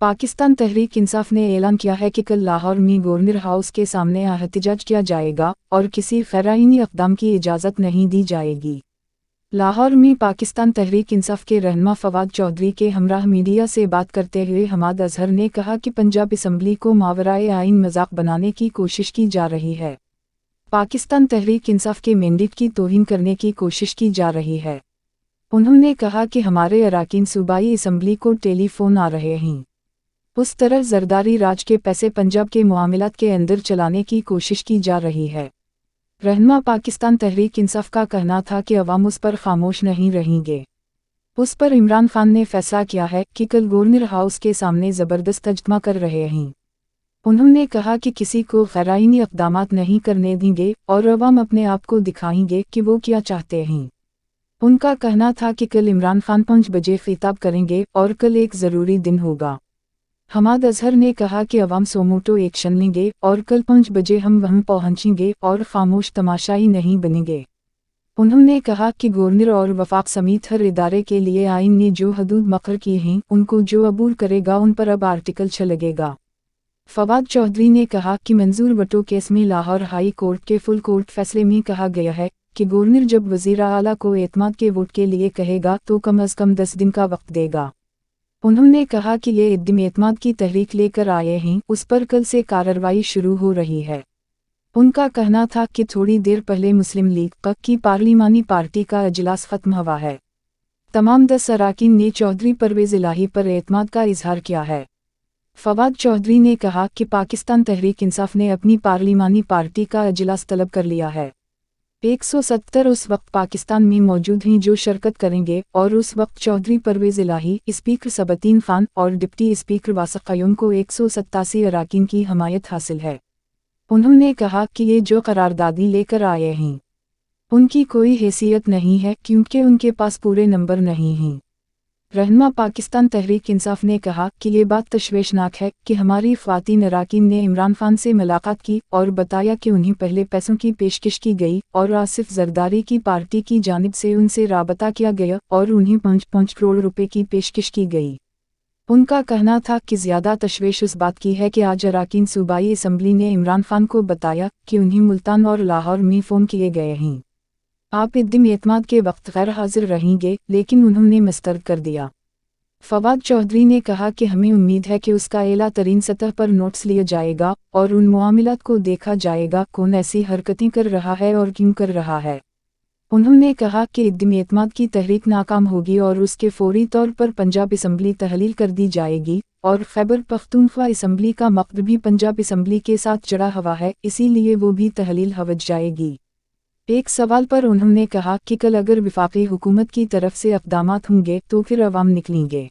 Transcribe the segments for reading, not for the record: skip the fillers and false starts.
पाकिस्तान तहरीक इंसाफ ने ऐलान किया है कि कल लाहौर में गवर्नर हाउस के सामने एहतजाज किया जाएगा और किसी ग़ैर-आईनी इक़दाम की इजाज़त नहीं दी जाएगी। लाहौर में पाकिस्तान तहरीक इंसाफ के रहनुमा फवाद चौधरी के हमराह मीडिया से बात करते हुए हमाद अजहर ने कहा कि पंजाब असम्बली को मावराए आइन मजाक बनाने की कोशिश की जा रही है। पाकिस्तान तहरीक इंसाफ के मैंडेट की तौहीन करने की कोशिश की जा रही है। उन्होंने कहा कि हमारे अरकान सूबाई असम्बली को टेलीफोन आ रहे हैं। उस तरह जरदारी राज के पैसे पंजाब के मामलात के अंदर चलाने की कोशिश की जा रही है। रहनुमा पाकिस्तान तहरीक इंसाफ का कहना था कि अवाम उस पर खामोश नहीं रहेंगे। उस पर इमरान खान ने फैसला किया है कि कल गवर्नर हाउस के सामने ज़बरदस्त इज्तिमा कर रहे हैं। उन्होंने कहा कि किसी को ग़ैर-आईनी इक़दामात नहीं करने देंगे और अवाम अपने आप को दिखाएंगे कि वो क्या चाहते हैं। उनका कहना था कि कल इमरान खान 5 बजे खिताब करेंगे और कल एक ज़रूरी दिन होगा। हमाद अजहर ने कहा कि अवाम सोमोटो एक्शन लेंगे और कल 5 बजे हम वहां पहुंचेंगे और खामोश तमाशाई नहीं बनेंगे। उन्होंने कहा कि गवर्नर और वफाक समेत हर इदारे के लिए आइन ने जो हदूद मक़र्र की हैं उनको जो अबूर करेगा उन पर अब आर्टिकल 6 लगेगा। फवाद चौधरी ने कहा कि मंजूर वटो केस में लाहौर हाई कोर्ट के फुल कोर्ट फैसले में कहा गया है कि गवर्नर जब वज़ीर आला को एतमाद के वोट के लिए कहेगा तो कम अज़ कम 10 दिन का वक्त देगा। उन्होंने कहा कि ये इद्दम एतमाद की तहरीक लेकर आए हैं, उस पर कल से कार्रवाई शुरू हो रही है। उनका कहना था कि थोड़ी देर पहले मुस्लिम लीग प की पार्लिमानी पार्टी का अजलास ख़त्म हुआ है। तमाम 10 अरकान ने चौधरी परवेज़ इलाही पर एतमाद का इजहार किया है। फवाद चौधरी ने कहा कि पाकिस्तान तहरीक इंसाफ ने अपनी पार्लिमानी पार्टी का अजलास तलब कर लिया है। 170 उस वक्त पाकिस्तान में मौजूद हैं जो शिरकत करेंगे और उस वक्त चौधरी परवेज़ इलाही, स्पीकर सबतीन खान और डिप्टी स्पीकर वासिक़ क़य्यूम को 187 अरकान की हमायत हासिल है। उन्होंने कहा कि ये जो करारदादी लेकर आए हैं उनकी कोई हैसियत नहीं है क्योंकि उनके पास पूरे नंबर नहीं हैं। रहनुमा पाकिस्तान तहरीक इंसाफ ने कहा कि ये बात तशवीशनाक है कि हमारी ख़वातीन अरकान ने इमरान खान से मुलाकात की और बताया कि उन्हें पहले पैसों की पेशकश की गई और आसिफ जरदारी की पार्टी की जानिब से उनसे राबता किया गया और उन्हें 5 करोड़ रुपए की पेशकश की गई। उनका कहना था कि ज़्यादा तशवीश उस बात की है कि आज अरकान सूबाई असम्बली ने इमरान खान को बताया कि उन्हें मुल्तान और लाहौर में फ़ोन किए गए हैं। आप इद्दम एतमाद के वक्त गैर हाजिर रहेंगे, लेकिन उन्होंने मुस्तरद कर दिया। फवाद चौधरी ने कहा कि हमें उम्मीद है कि उसका एला तरीन सतह पर नोट्स लिया जाएगा और उन मामलात को देखा जाएगा कौन ऐसी हरकतें कर रहा है और क्यों कर रहा है। उन्होंने कहा कि इद्दम एतमाद की तहरीक नाकाम होगी और उसके फौरी तौर पर पंजाब असम्बली तहलील कर दी जाएगी और खैबर पख्तूनख्वा असम्बली का मक़्सद भी पंजाब असम्बली के साथ जुड़ा हुआ है, इसीलिए वो भी तहलील हो जाएगी। एक सवाल पर उन्होंने कहा कि कल अगर वफाकी हुकूमत की तरफ से इक़दामात होंगे तो फिर अवाम निकलेंगे।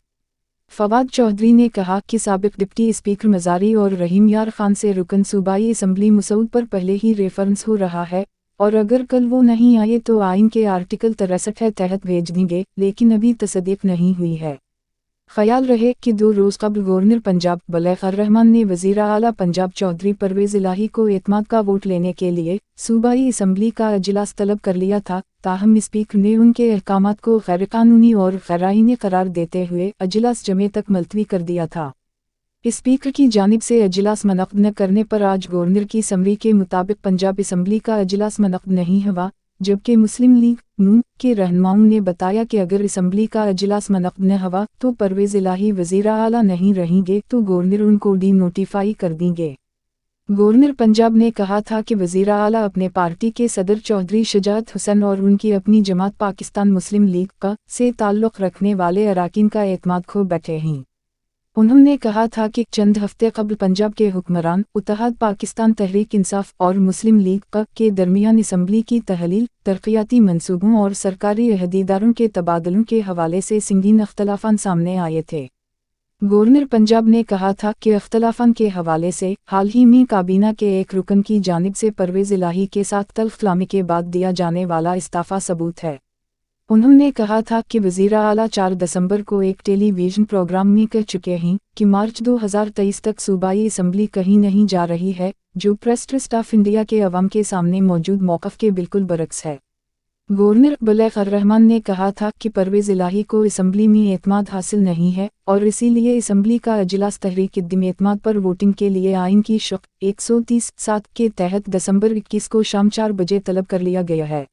फवाद चौधरी ने कहा कि साबिक़ डिप्टी स्पीकर मज़ारी और रहीम यार खान से रुकन सूबाई असम्बली मसूद पर पहले ही रेफरेंस हो रहा है और अगर कल वो नहीं आए तो आइन के आर्टिकल 63 तहत भेज देंगे, लेकिन अभी तस्दीक नहीं हुई है। ख्याल रहे कि 2 रोज़ कबल गवर्नर पंजाब बलैग़ रहमान ने वज़ीर आला पंजाब चौधरी परवेज़ इलाही को एतमाद का वोट लेने के लिए सूबाई असम्बली का अजलास तलब कर लिया था, ताहम स्पीकर ने उनके अहकामात को गैर-कानूनी और गैर-आईनी करार देते हुए अजलास जमे तक मुलतवी कर दिया था। स्पीकर की जानिब से अजलास मुनक़्क़द न करने पर आज गवर्नर की समरी के मुताबिक पंजाब असम्बली का अजलास मुनक़्क़द नहीं हुआ, जबकि मुस्लिम लीग नून के रहनुमाओं ने बताया कि अगर असम्बली का अजलास मुनक़्क़द न हुआ तो परवेज़ इलाही वज़ीर आला नहीं रहेंगे तो गवर्नर उनको डी नोटिफाई कर देंगे। गवर्नर पंजाब ने कहा था कि वज़ीर आला अपने पार्टी के सदर चौधरी शुजाअत हुसैन और उनकी अपनी जमात पाकिस्तान मुस्लिम लीग का से ताल्लुक़ रखने वाले अरकान का एतमाद खो बैठे हैं। उन्होंने कहा था कि चंद हफ्ते कबल पंजाब के हुक्मरान इत्तेहाद पाकिस्तान तहरीक इंसाफ और मुस्लिम लीग प के दरमियान असम्बली की तहलील, तरक्याती मंसूबों और सरकारी अहदेदारों के तबादलों के हवाले से संगीन अख्तलाफान सामने आए थे। गवर्नर पंजाब ने कहा था कि अख्तलाफान के हवाले से हाल ही में काबीना के एक रुकन की जानिब से परवेज़ इलाही के साथ तल्ख़ कलामी के बाद दिया जाने वाला इस्तीफ़ा सबूत है। उन्होंने कहा था कि वज़ीर आला 4 दिसंबर को एक टेलीविज़न प्रोग्राम में कह चुके हैं कि मार्च 2023 तक सूबाई असम्बली कहीं नहीं जा रही है, जो प्रेस ट्रस्ट ऑफ इंडिया के अवाम के सामने मौजूद मौक़िफ़ के बिल्कुल बरक्स है। گورنر بلیغ الرحمان نے کہا تھا کہ پرویز الہی کو اسمبلی میں اعتماد حاصل نہیں ہے اور اسی لیے اسمبلی کا اجلاس تحریک عدم اعتماد پر ووٹنگ کے لیے آئین کی شق 130(7) کے تحت دسمبر 21 کو شام 4 بجے طلب کر لیا گیا ہے۔